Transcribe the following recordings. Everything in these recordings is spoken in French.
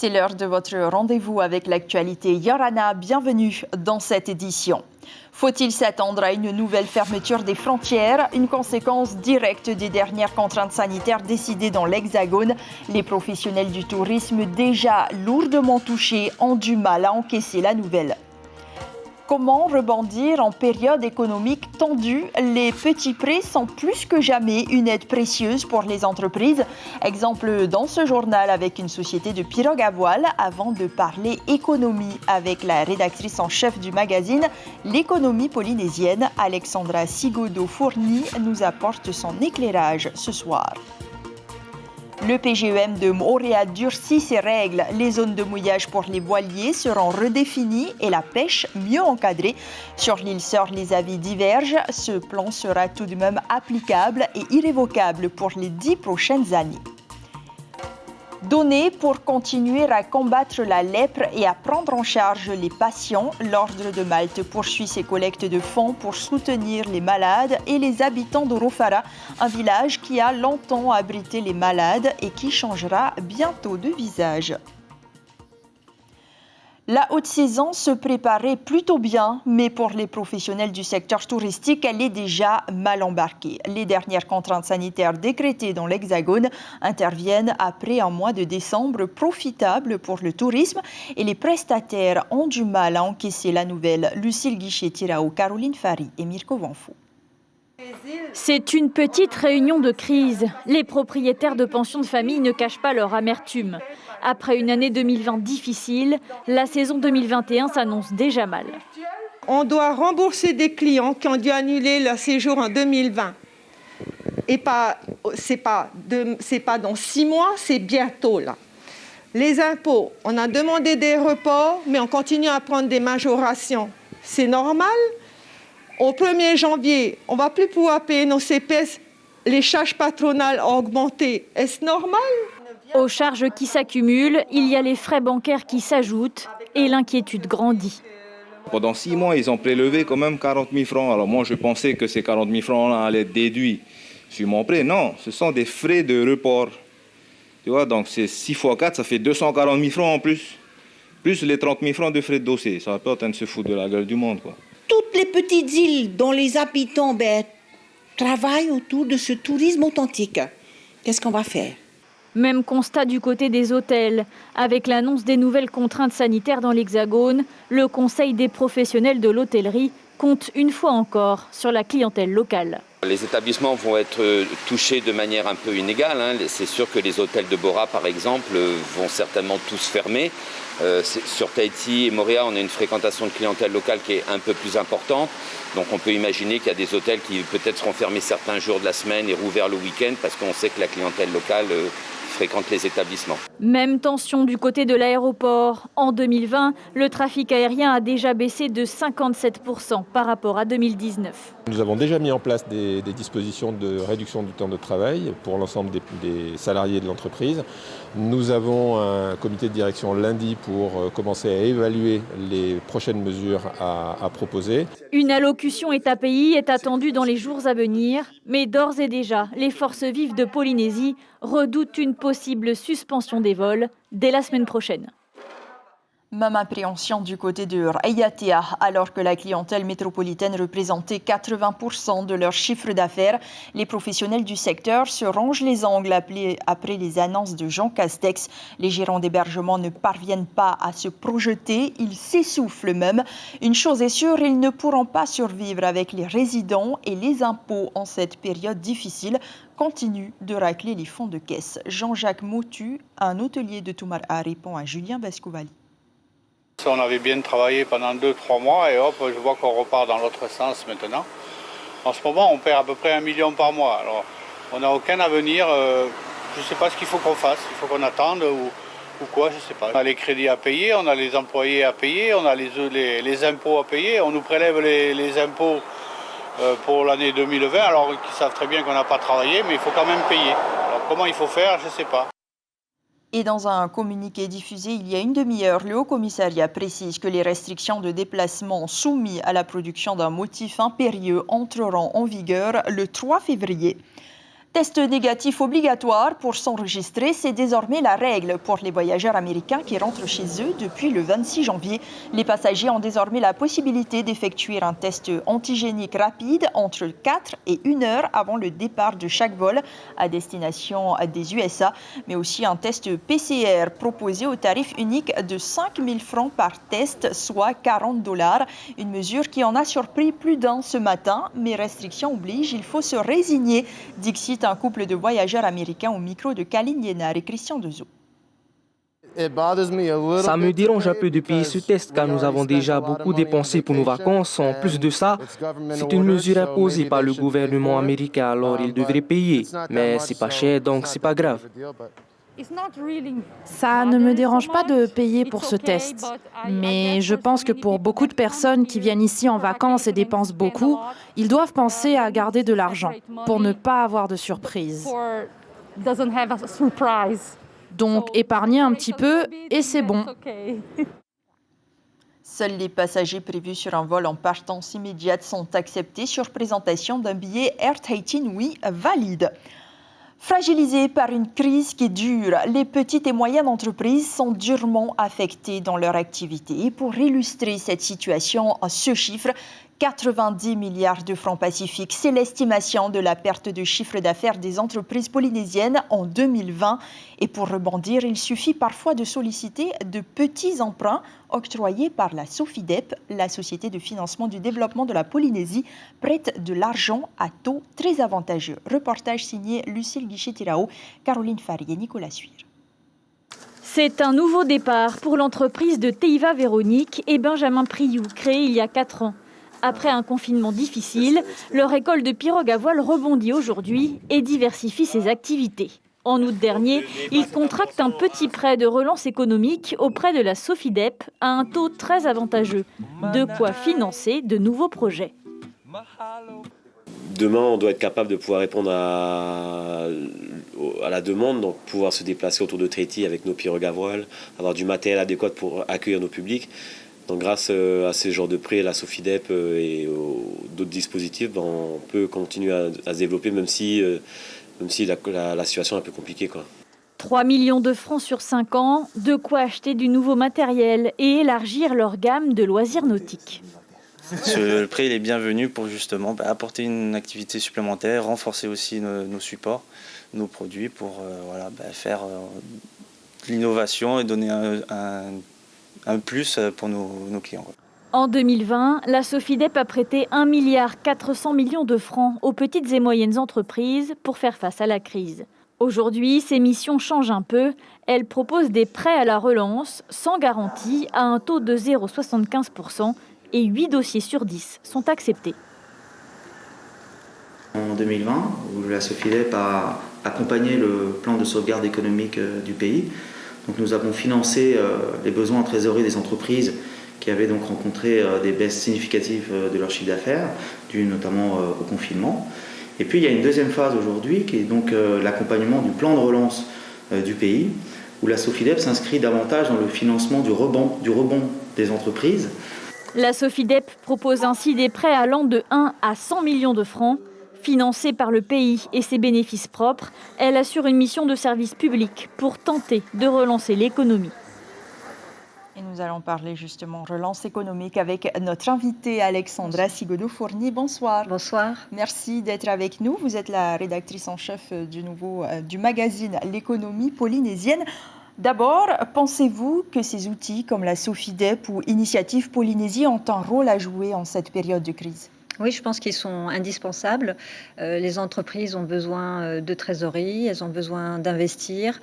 C'est l'heure de votre rendez-vous avec l'actualité Yorana. Bienvenue dans cette édition. Faut-il s'attendre à une nouvelle fermeture des frontières? Une conséquence directe des dernières contraintes sanitaires décidées dans l'Hexagone. Les professionnels du tourisme, déjà lourdement touchés, ont du mal à encaisser la nouvelle. Comment rebondir en période économique tendue? Les petits prêts sont plus que jamais une aide précieuse pour les entreprises. Exemple dans ce journal avec une société de pirogues à voile. Avant de parler économie avec la rédactrice en chef du magazine L'économie polynésienne, Alexandra Sigodo-Fourny, nous apporte son éclairage ce soir. Le PGEM de Moorea durcit ses règles. Les zones de mouillage pour les voiliers seront redéfinies et la pêche mieux encadrée. Sur l'île Sœur, les avis divergent. Ce plan sera tout de même applicable et irrévocable pour les 10 prochaines années. Données pour continuer à combattre la lèpre et à prendre en charge les patients. L'Ordre de Malte poursuit ses collectes de fonds pour soutenir les malades et les habitants d'Orofara, un village qui a longtemps abrité les malades et qui changera bientôt de visage. La haute saison se préparait plutôt bien, mais pour les professionnels du secteur touristique, elle est déjà mal embarquée. Les dernières contraintes sanitaires décrétées dans l'Hexagone interviennent après un mois de décembre profitable pour le tourisme et les prestataires ont du mal à encaisser la nouvelle. Lucille Guichet-Tirao, Caroline Fari et Mirko Vanfou. C'est une petite réunion de crise. Les propriétaires de pensions de famille ne cachent pas leur amertume. Après une année 2020 difficile, la saison 2021 s'annonce déjà mal. On doit rembourser des clients qui ont dû annuler leur séjour en 2020. Et c'est pas dans 6 mois, c'est bientôt là. Les impôts, on a demandé des reports, mais on continue à prendre des majorations. C'est normal. Au 1er janvier, on ne va plus pouvoir payer nos CPS. Les charges patronales ont augmenté. Est-ce normal? Aux charges qui s'accumulent, il y a les frais bancaires qui s'ajoutent et l'inquiétude grandit. Pendant 6 mois, ils ont prélevé quand même 40 000 francs. Alors moi, je pensais que ces 40 000 francs-là allaient être déduits sur mon prêt. Non, ce sont des frais de report. Tu vois, donc c'est 6 x 4, ça fait 240 000 francs en plus. Plus les 30 000 francs de frais de dossier. Ça va pas en se foutre de la gueule du monde, quoi. Toutes les petites îles dont les habitants travaillent autour de ce tourisme authentique. Qu'est-ce qu'on va faire? Même constat du côté des hôtels. Avec l'annonce des nouvelles contraintes sanitaires dans l'Hexagone, le Conseil des professionnels de l'hôtellerie compte une fois encore sur la clientèle locale. Les établissements vont être touchés de manière un peu inégale. C'est sûr que les hôtels de Bora, par exemple, vont certainement tous fermer. Sur Tahiti et Moorea, on a une fréquentation de clientèle locale qui est un peu plus importante. Donc on peut imaginer qu'il y a des hôtels qui peut-être seront fermés certains jours de la semaine et rouverts le week-end parce qu'on sait que la clientèle locale fréquente les établissements. Même tension du côté de l'aéroport. En 2020, le trafic aérien a déjà baissé de 57% par rapport à 2019. Nous avons déjà mis en place des dispositions de réduction du temps de travail pour l'ensemble des salariés de l'entreprise. Nous avons un comité de direction lundi pour commencer à évaluer les prochaines mesures à proposer. Une allocution État-pays est attendue dans les jours à venir, mais d'ores et déjà, les forces vives de Polynésie redoutent une possible suspension des vols dès la semaine prochaine. Même appréhension du côté de Raiatea, alors que la clientèle métropolitaine représentait 80% de leur chiffre d'affaires. Les professionnels du secteur se rongent les ongles après les annonces de Jean Castex. Les gérants d'hébergement ne parviennent pas à se projeter, ils s'essoufflent même. Une chose est sûre, ils ne pourront pas survivre avec les résidents et les impôts en cette période difficile. Continue de racler les fonds de caisse. Jean-Jacques Motu, un hôtelier de Tumar'a, répond à Julien Vescouvali. On avait bien travaillé pendant 2-3 mois et hop, je vois qu'on repart dans l'autre sens maintenant. En ce moment, on perd à peu près 1 million par mois. Alors, on n'a aucun avenir. Je ne sais pas ce qu'il faut qu'on fasse. Il faut qu'on attende ou quoi, je ne sais pas. On a les crédits à payer, on a les employés à payer, on a les impôts à payer. On nous prélève les impôts pour l'année 2020, alors qu'ils savent très bien qu'on n'a pas travaillé, mais il faut quand même payer. Alors, comment il faut faire, je ne sais pas. Et dans un communiqué diffusé il y a une demi-heure, le Haut-Commissariat précise que les restrictions de déplacement soumises à la production d'un motif impérieux entreront en vigueur le 3 février. Test négatif obligatoire pour s'enregistrer, c'est désormais la règle pour les voyageurs américains qui rentrent chez eux depuis le 26 janvier. Les passagers ont désormais la possibilité d'effectuer un test antigénique rapide entre 4 et 1 heure avant le départ de chaque vol à destination des USA, mais aussi un test PCR proposé au tarif unique de 5 000 francs par test, soit $40. Une mesure qui en a surpris plus d'un ce matin, mais restrictions obligent, il faut se résigner, dit un couple de voyageurs américains au micro de Kaline Liénard et Christian Dezo. Ça me dérange un peu de payer ce test car nous avons déjà beaucoup dépensé pour nos vacances. En plus de ça, c'est une mesure imposée par le gouvernement américain, alors ils devraient payer. Mais c'est pas cher, donc c'est pas grave. Ça ne me dérange pas de payer pour ce test, mais je pense que pour beaucoup de personnes qui viennent ici en vacances et dépensent beaucoup, ils doivent penser à garder de l'argent pour ne pas avoir de surprise. Donc épargnez un petit peu et c'est bon. Seuls les passagers prévus sur un vol en partance immédiate sont acceptés sur présentation d'un billet Air Tahiti Nui valide. Fragilisées par une crise qui dure, les petites et moyennes entreprises sont durement affectées dans leur activité. Et pour illustrer cette situation, ce chiffre, 90 milliards de francs pacifiques, c'est l'estimation de la perte de chiffre d'affaires des entreprises polynésiennes en 2020. Et pour rebondir, il suffit parfois de solliciter de petits emprunts octroyés par la SOFIDEP, la Société de financement du développement de la Polynésie, prête de l'argent à taux très avantageux. Reportage signé Lucille Guichet-Tirao, Caroline Farie et Nicolas Suire. C'est un nouveau départ pour l'entreprise de Teiva Véronique et Benjamin Priou, créée il y a 4 ans. Après un confinement difficile, leur école de pirogue à voile rebondit aujourd'hui et diversifie ses activités. En août dernier, ils contractent un petit prêt de relance économique auprès de la SOFIDEP à un taux très avantageux. De quoi financer de nouveaux projets. Demain, on doit être capable de pouvoir répondre à la demande, donc pouvoir se déplacer autour de Tahiti avec nos pirogues à voile, avoir du matériel adéquat pour accueillir nos publics. Donc grâce à ce genre de prêts, la SOFIDEP et d'autres dispositifs, on peut continuer à se développer même si la situation est un peu compliquée, quoi. 3 millions de francs sur 5 ans, de quoi acheter du nouveau matériel et élargir leur gamme de loisirs nautiques. Le prêt il est bienvenu pour justement apporter une activité supplémentaire, renforcer aussi nos supports, nos produits pour faire de l'innovation et donner un plus pour nos clients. En 2020, la SOFIDEP a prêté 1,4 milliard de francs aux petites et moyennes entreprises pour faire face à la crise. Aujourd'hui, ses missions changent un peu. Elle propose des prêts à la relance sans garantie à un taux de 0,75% et 8 dossiers sur 10 sont acceptés. En 2020, où la SOFIDEP a accompagné le plan de sauvegarde économique du pays. Donc nous avons financé les besoins en trésorerie des entreprises qui avaient donc rencontré des baisses significatives de leur chiffre d'affaires, dues notamment au confinement. Et puis il y a une deuxième phase aujourd'hui qui est donc l'accompagnement du plan de relance du pays, où la SOFIDEP s'inscrit davantage dans le financement du rebond des entreprises. La SOFIDEP propose ainsi des prêts allant de 1 à 100 millions de francs. Financée par le pays et ses bénéfices propres, elle assure une mission de service public pour tenter de relancer l'économie. Et nous allons parler justement relance économique avec notre invitée Alexandra Sigodo-Fournier. Bonsoir. Bonsoir. Merci d'être avec nous. Vous êtes la rédactrice en chef du magazine L'économie polynésienne. D'abord, pensez-vous que ces outils comme la SOFIDEP ou Initiative Polynésie ont un rôle à jouer en cette période de crise ? Oui, je pense qu'ils sont indispensables. Les entreprises ont besoin de trésorerie, elles ont besoin d'investir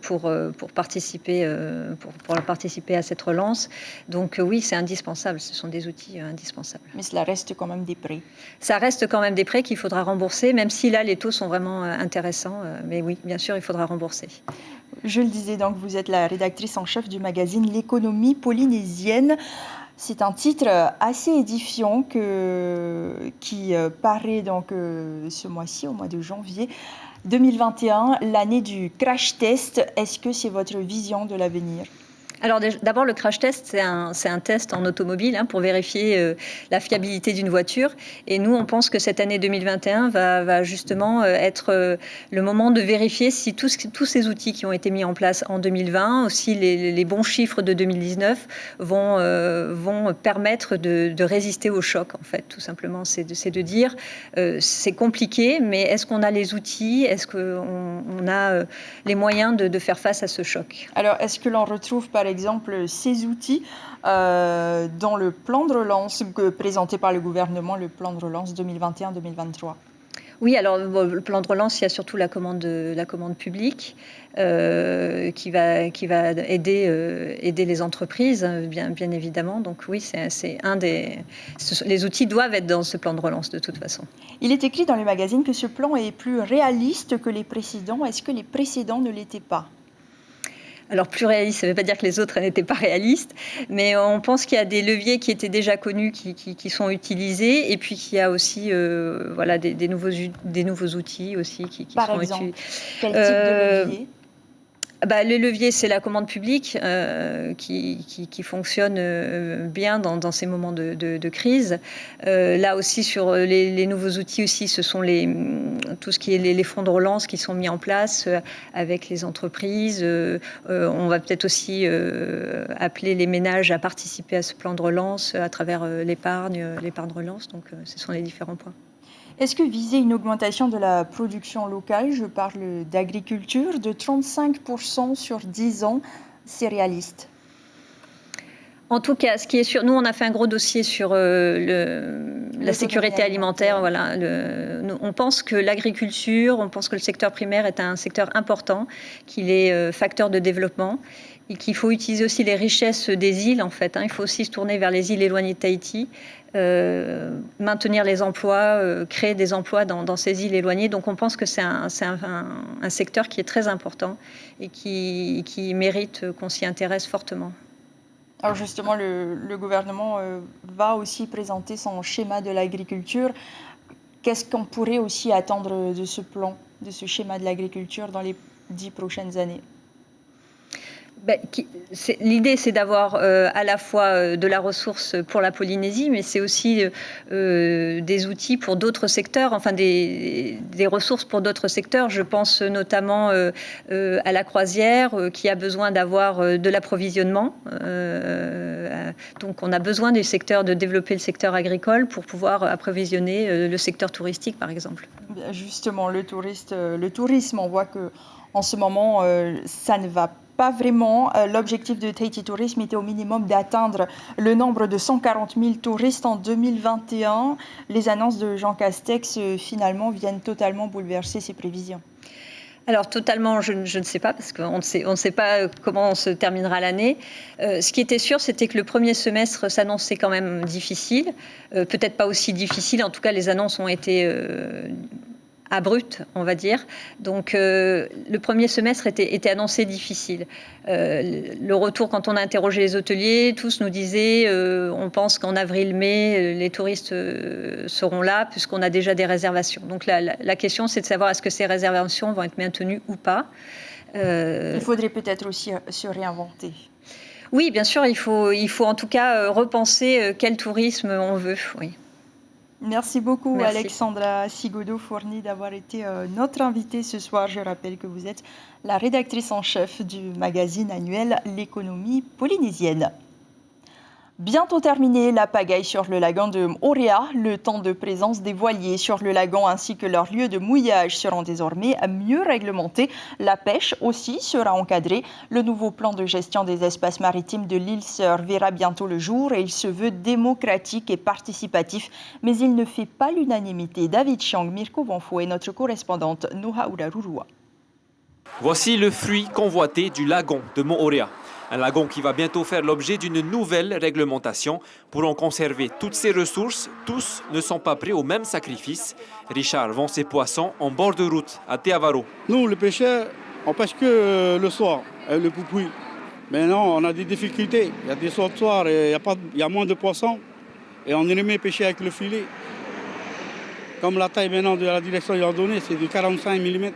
pour participer à cette relance. Donc oui, c'est indispensable, ce sont des outils indispensables. Mais cela reste quand même des prêts. Ça reste quand même des prêts qu'il faudra rembourser, même si là, les taux sont vraiment intéressants. Mais oui, bien sûr, il faudra rembourser. Je le disais, donc, vous êtes la rédactrice en chef du magazine L'économie polynésienne. C'est un titre assez édifiant qui paraît donc ce mois-ci, au mois de janvier 2021, l'année du crash test. Est-ce que c'est votre vision de l'avenir ? Alors d'abord, le crash test, c'est un test en automobile pour vérifier la fiabilité d'une voiture. Et nous, on pense que cette année 2021 va justement être le moment de vérifier si tous ces outils qui ont été mis en place en 2020, aussi les bons chiffres de 2019, vont permettre de résister au choc, en fait, tout simplement. C'est de dire, c'est compliqué, mais est-ce qu'on a les outils? Est-ce qu'on a les moyens de faire face à ce choc? Alors, est-ce que l'on retrouve, par exemple, ces outils dans le plan de relance présenté par le gouvernement, le plan de relance 2021-2023? Oui, alors le plan de relance, il y a surtout la commande publique qui va aider les entreprises, bien évidemment. Donc oui, c'est les outils doivent être dans ce plan de relance de toute façon. Il est écrit dans le magazine que ce plan est plus réaliste que les précédents. Est-ce que les précédents ne l'étaient pas? Alors plus réaliste, ça ne veut pas dire que les autres n'étaient pas réalistes, mais on pense qu'il y a des leviers qui étaient déjà connus, qui sont utilisés, et puis qu'il y a aussi des nouveaux outils aussi qui sont utilisés. Quel type de levier? Le levier, c'est la commande publique qui fonctionne bien dans ces moments de crise. Là aussi, sur les nouveaux outils aussi, ce sont tout ce qui est les fonds de relance qui sont mis en place avec les entreprises. On va peut-être aussi appeler les ménages à participer à ce plan de relance à travers l'épargne relance. Donc, ce sont les différents points. Est-ce que viser une augmentation de la production locale, je parle d'agriculture, de 35% sur 10 ans, c'est réaliste? En tout cas, ce qui est sûr, nous on a fait un gros dossier sur la sécurité alimentaire. Voilà, on pense que l'agriculture, on pense que le secteur primaire est un secteur important, qu'il est facteur de développement et qu'il faut utiliser aussi les richesses des îles en fait. Il faut aussi se tourner vers les îles éloignées de Tahiti, maintenir les emplois, créer des emplois dans ces îles éloignées. Donc on pense que c'est un secteur qui est très important et qui mérite qu'on s'y intéresse fortement. Alors justement, le gouvernement va aussi présenter son schéma de l'agriculture. Qu'est-ce qu'on pourrait aussi attendre de ce plan, de ce schéma de l'agriculture dans les 10 prochaines années? L'idée, c'est d'avoir à la fois de la ressource pour la Polynésie, mais c'est aussi des outils pour d'autres secteurs, enfin des ressources pour d'autres secteurs. Je pense notamment à la croisière qui a besoin d'avoir de l'approvisionnement. Donc on a besoin de développer le secteur agricole pour pouvoir approvisionner le secteur touristique, par exemple. Justement, le tourisme, on voit que en ce moment, ça ne va pas vraiment. L'objectif de Tahiti Tourisme était au minimum d'atteindre le nombre de 140 000 touristes en 2021. Les annonces de Jean Castex, finalement, viennent totalement bouleverser ces prévisions. Alors totalement, je ne sais pas, parce qu'on ne sait pas comment se terminera l'année. Ce qui était sûr, c'était que le premier semestre s'annonçait quand même difficile. Peut-être pas aussi difficile, en tout cas les annonces ont été abrupte, on va dire. Donc le premier semestre était annoncé difficile. Le retour, quand on a interrogé les hôteliers, tous nous disaient on pense qu'en avril-mai, les touristes seront là puisqu'on a déjà des réservations. Donc la question, c'est de savoir est-ce que ces réservations vont être maintenues ou pas. Il faudrait peut-être aussi se réinventer. Oui, bien sûr, il faut en tout cas repenser quel tourisme on veut. Oui. Merci beaucoup. Merci. Alexandra Sigodo-Fourny d'avoir été notre invitée ce soir. Je rappelle que vous êtes la rédactrice en chef du magazine annuel L'économie polynésienne. Bientôt terminée, la pagaille sur le lagon de Moorea. Le temps de présence des voiliers sur le lagon ainsi que leurs lieux de mouillage seront désormais mieux réglementés. La pêche aussi sera encadrée. Le nouveau plan de gestion des espaces maritimes de l'île Sœur verra bientôt le jour et il se veut démocratique et participatif. Mais il ne fait pas l'unanimité. David Chiang, Mirko Bonfo et notre correspondante Noha Urarurua. Voici le fruit convoité du lagon de Moorea. Un lagon qui va bientôt faire l'objet d'une nouvelle réglementation. Pour en conserver toutes ses ressources, tous ne sont pas prêts au même sacrifice. Richard vend ses poissons en bord de route à Te Avaro. Nous, les pêcheurs, on pêche que le soir, avec le poupouille. Mais non, on a des difficultés. Il y a des soirs de soir, il y a moins de poissons. Et on aimait pêcher avec le filet. Comme la taille maintenant de la direction ils ont donné, c'est de 45 mm.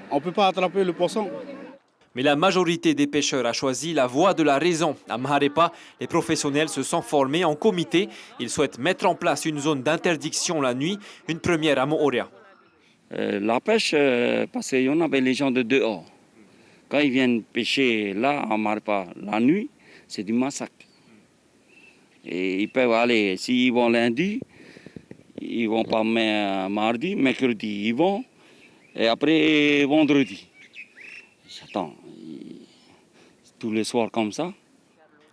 On ne peut pas attraper le poisson. Mais la majorité des pêcheurs a choisi la voie de la raison. À Maharepa, les professionnels se sont formés en comité. Ils souhaitent mettre en place une zone d'interdiction la nuit, une première à Moorea. La pêche, parce qu'il y en avait les gens de dehors. Quand ils viennent pêcher là, à Maharepa, la nuit, c'est du massacre. Et ils peuvent aller, s'ils vont lundi, ils vont pas mardi, mercredi, ils vont, et après vendredi. J'attends, tous les soirs comme ça.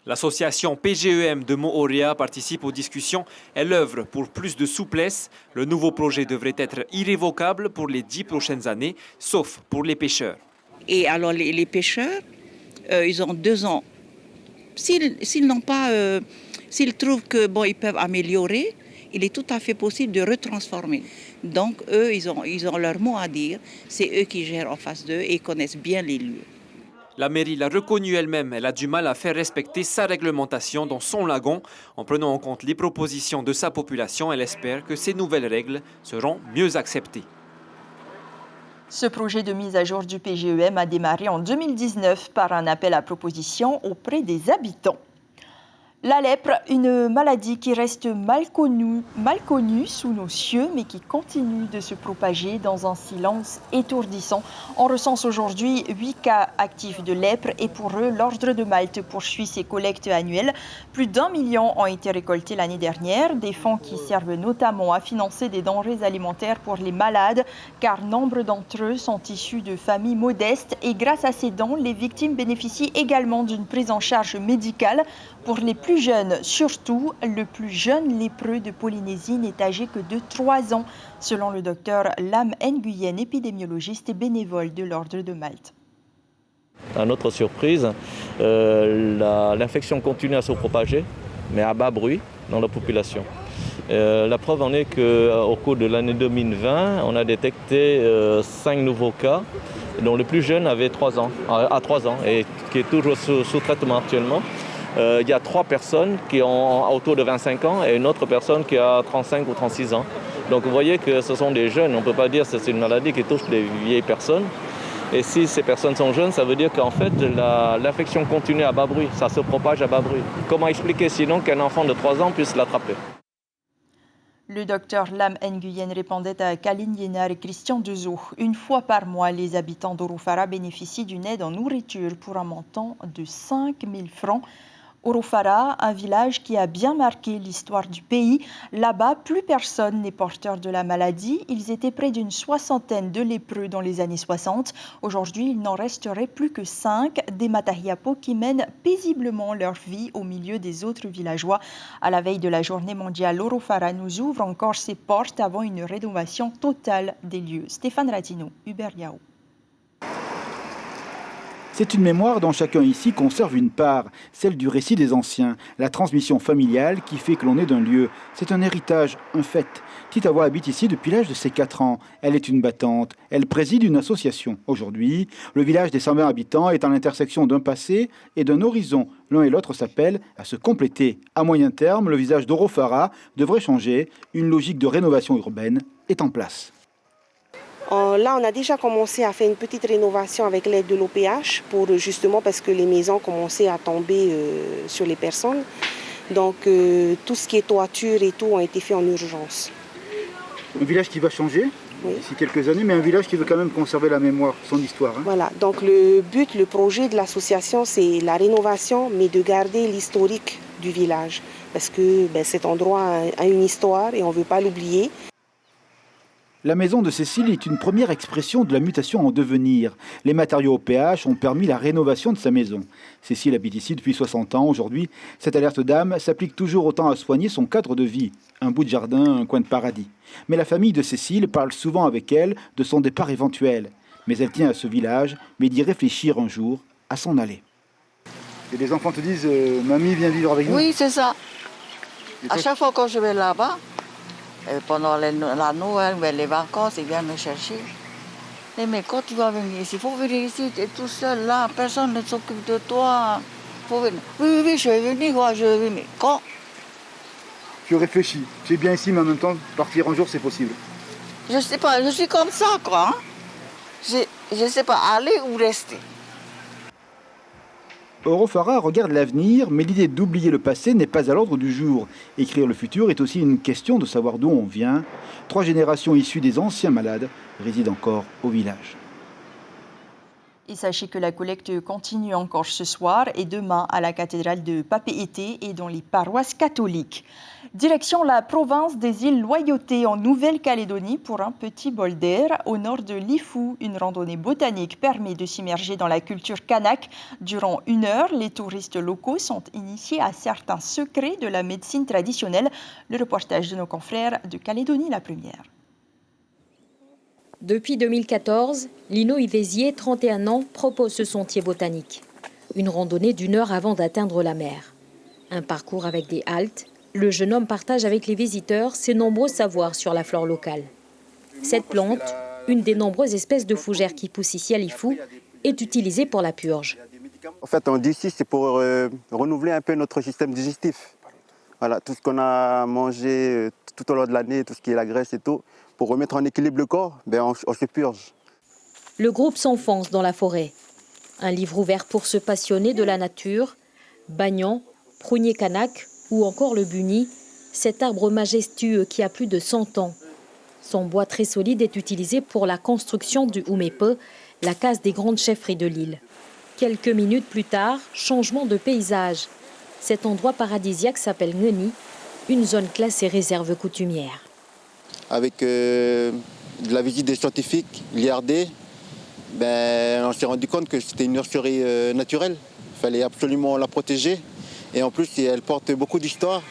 L'association PGEM de Moorea participe aux discussions. Elle œuvre pour plus de souplesse. Le nouveau projet devrait être irrévocable pour les 10 prochaines années, sauf pour les pêcheurs. Et alors les pêcheurs, ils ont 2 ans. S'ils n'ont pas, s'ils trouvent que bon, ils peuvent améliorer, il est tout à fait possible de retransformer. Donc eux, ils ont leur mot à dire. C'est eux qui gèrent en face d'eux et connaissent bien les lieux. La mairie l'a reconnue elle-même. Elle a du mal à faire respecter sa réglementation dans son lagon. En prenant en compte les propositions de sa population, elle espère que ces nouvelles règles seront mieux acceptées. Ce projet de mise à jour du PGEM a démarré en 2019 par un appel à proposition auprès des habitants. La lèpre, une maladie qui reste mal connue sous nos cieux, mais qui continue de se propager dans un silence étourdissant. On recense aujourd'hui 8 cas actifs de lèpre et pour eux, l'Ordre de Malte poursuit ses collectes annuelles. Plus d'1 million ont été récoltés l'année dernière, des fonds qui servent notamment à financer des denrées alimentaires pour les malades, car nombre d'entre eux sont issus de familles modestes et grâce à ces dons, les victimes bénéficient également d'une prise en charge médicale. Pour les plus jeunes, surtout, le plus jeune lépreux de Polynésie n'est âgé que de 3 ans, selon le docteur Lam Nguyen, épidémiologiste et bénévole de l'Ordre de Malte. À notre surprise, l'infection continue à se propager, mais à bas bruit dans la population. La preuve en est qu'au cours de l'année 2020, on a détecté 5 nouveaux cas, dont le plus jeune avait 3 ans et qui est toujours sous traitement actuellement. Il y a 3 personnes qui ont autour de 25 ans et une autre personne qui a 35 ou 36 ans. Donc vous voyez que ce sont des jeunes, on ne peut pas dire que c'est une maladie qui touche les vieilles personnes. Et si ces personnes sont jeunes, ça veut dire qu'en fait l'infection continue à bas bruit, ça se propage à bas bruit. Comment expliquer sinon qu'un enfant de 3 ans puisse l'attraper ? Le docteur Lam Nguyen répondait à Kaline Yennar et Christian Dezo. Une fois par mois, les habitants d'Orofara bénéficient d'une aide en nourriture pour un montant de 5 000 francs. Orofara, un village qui a bien marqué l'histoire du pays. Là-bas, plus personne n'est porteur de la maladie. Ils étaient près d'une 60aine de lépreux dans les années 60. Aujourd'hui, il n'en resterait plus que 5, des Matahiapo qui mènent paisiblement leur vie au milieu des autres villageois. À la veille de la journée mondiale, Orofara nous ouvre encore ses portes avant une rénovation totale des lieux. Stéphane Ratino, Hubert Yao. C'est une mémoire dont chacun ici conserve une part, celle du récit des anciens, la transmission familiale qui fait que l'on est d'un lieu. C'est un héritage, un fait. Titawa habite ici depuis l'âge de ses 4 ans. Elle est une battante. Elle préside une association. Aujourd'hui, le village des 120 habitants est à l'intersection d'un passé et d'un horizon. L'un et l'autre s'appellent à se compléter. À moyen terme, le visage d'Orofara devrait changer. Une logique de rénovation urbaine est en place. Là, on a déjà commencé à faire une petite rénovation avec l'aide de l'OPH, justement parce que les maisons commençaient à tomber sur les personnes. Donc, tout ce qui est toiture et tout ont été fait en urgence. Un village qui va changer d'ici quelques années, mais un village qui veut quand même conserver la mémoire, son histoire. Voilà, donc le projet de l'association, c'est la rénovation, mais de garder l'historique du village. Parce que cet endroit a une histoire et on ne veut pas l'oublier. La maison de Cécile est une première expression de la mutation en devenir. Les matériaux OPH ont permis la rénovation de sa maison. Cécile habite ici depuis 60 ans. Aujourd'hui, cette alerte d'âme s'applique toujours autant à soigner son cadre de vie. Un bout de jardin, un coin de paradis. Mais la famille de Cécile parle souvent avec elle de son départ éventuel. Mais elle tient à ce village, mais d'y réfléchir un jour à s'en aller. Et les enfants te disent « Mamie, viens vivre avec nous ». Oui, c'est ça. À chaque fois que je vais là-bas, pendant la Noël, les vacances, ils viennent me chercher. Mais quand tu vas venir ici, il faut venir ici, tu es tout seul là, personne ne s'occupe de toi. Faut venir. Oui, je vais venir, je vais venir. Quand? Tu réfléchis. Tu es bien ici, mais en même temps, partir un jour, c'est possible. Je sais pas, je suis comme ça, quoi. Je sais pas, aller ou rester. Orofara regarde l'avenir, mais l'idée d'oublier le passé n'est pas à l'ordre du jour. Écrire le futur est aussi une question de savoir d'où on vient. 3 générations issues des anciens malades résident encore au village. Et sachez que la collecte continue encore ce soir et demain à la cathédrale de Papeete et dans les paroisses catholiques. Direction la province des îles Loyauté en Nouvelle-Calédonie pour un petit bol d'air. Au nord de Lifou, une randonnée botanique permet de s'immerger dans la culture kanak. Durant 1 heure, les touristes locaux sont initiés à certains secrets de la médecine traditionnelle. Le reportage de nos confrères de Calédonie la Première. Depuis 2014, Lino Ivésier, 31 ans, propose ce sentier botanique. Une randonnée d'1 heure avant d'atteindre la mer. Un parcours avec des haltes. Le jeune homme partage avec les visiteurs ses nombreux savoirs sur la flore locale. Cette plante, une des nombreuses espèces de fougères qui poussent ici à Lifou, est utilisée pour la purge. En fait, on dit ici, c'est pour renouveler un peu notre système digestif. Voilà, tout ce qu'on a mangé tout au long de l'année, tout ce qui est la graisse et tout, pour remettre en équilibre le corps, on se purge. Le groupe s'enfonce dans la forêt. Un livre ouvert pour se passionner de la nature, Bagnan, prunier kanak ou encore le buni, cet arbre majestueux qui a plus de 100 ans. Son bois très solide est utilisé pour la construction du Oumepe, la case des grandes chefferies de l'île. Quelques minutes plus tard, changement de paysage. Cet endroit paradisiaque s'appelle Ngeni, une zone classée réserve coutumière. Avec de la visite des scientifiques, l'IRD, on s'est rendu compte que c'était une nurserie naturelle. Il fallait absolument la protéger. Et en plus, elle porte beaucoup d'histoire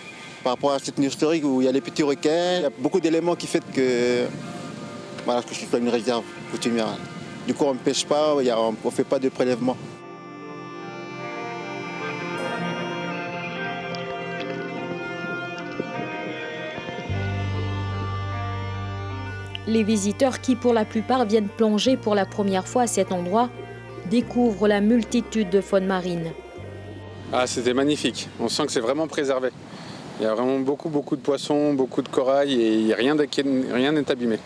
par rapport à cette nurserie où il y a les petits requins. Il y a beaucoup d'éléments qui font que ce soit une réserve coutumière. Du coup, on ne pêche pas, on ne fait pas de prélèvement. Les visiteurs qui, pour la plupart, viennent plonger pour la première fois à cet endroit, découvrent la multitude de faune marine. Ah, c'était magnifique. On sent que c'est vraiment préservé. Il y a vraiment beaucoup de poissons, beaucoup de corail et rien n'est abîmé.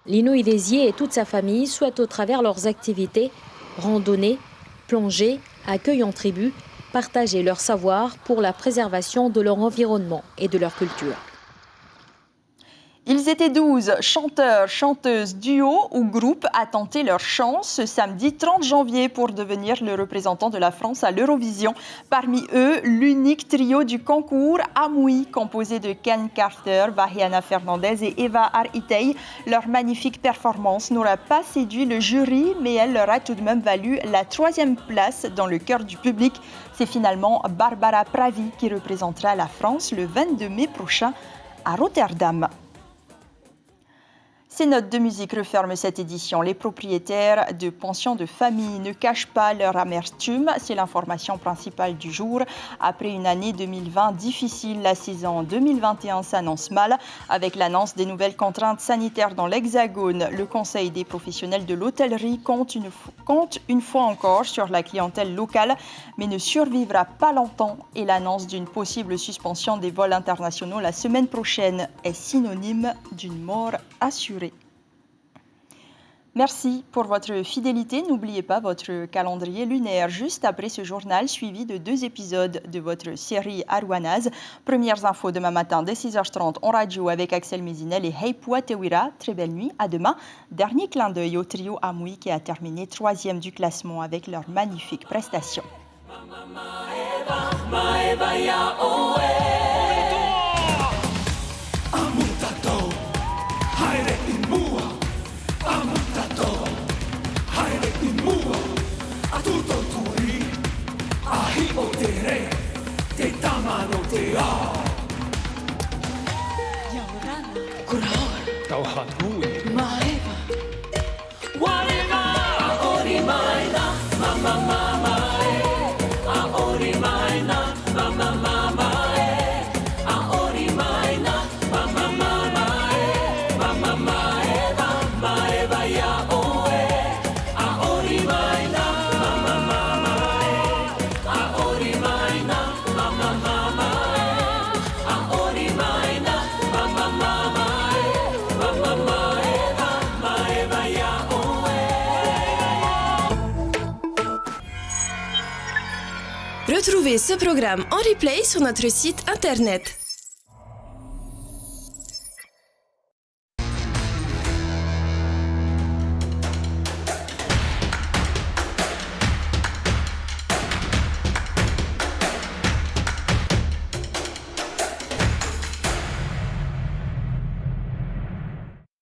Lino Ivésier et toute sa famille souhaitent au travers leurs activités, randonner, plonger, accueil en tribu, partager leur savoir pour la préservation de leur environnement et de leur culture. Ils étaient 12 chanteurs, chanteuses, duos ou groupes à tenter leur chance ce samedi 30 janvier pour devenir le représentant de la France à l'Eurovision. Parmi eux, l'unique trio du concours, Amui, composé de Ken Carter, Vahiana Fernandez et Eva Aritei. Leur magnifique performance n'aura pas séduit le jury, mais elle leur a tout de même valu la 3e place dans le cœur du public. C'est finalement Barbara Pravi qui représentera la France le 22 mai prochain à Rotterdam. Ces notes de musique referment cette édition. Les propriétaires de pensions de famille ne cachent pas leur amertume. C'est l'information principale du jour. Après une année 2020 difficile, la saison 2021 s'annonce mal. Avec l'annonce des nouvelles contraintes sanitaires dans l'Hexagone, le Conseil des professionnels de l'hôtellerie compte une fois encore sur la clientèle locale, mais ne survivra pas longtemps. Et l'annonce d'une possible suspension des vols internationaux la semaine prochaine est synonyme d'une mort assurée. Merci pour votre fidélité. N'oubliez pas votre calendrier lunaire juste après ce journal, suivi de 2 épisodes de votre série Arouanaz. Premières infos demain matin dès 6h30 en radio avec Axel Mézinel et Heipua Tewira. Très belle nuit, à demain. Dernier clin d'œil au trio Amui qui a terminé 3e du classement avec leur magnifique prestation. Mama. Retrouvez ce programme en replay sur notre site internet.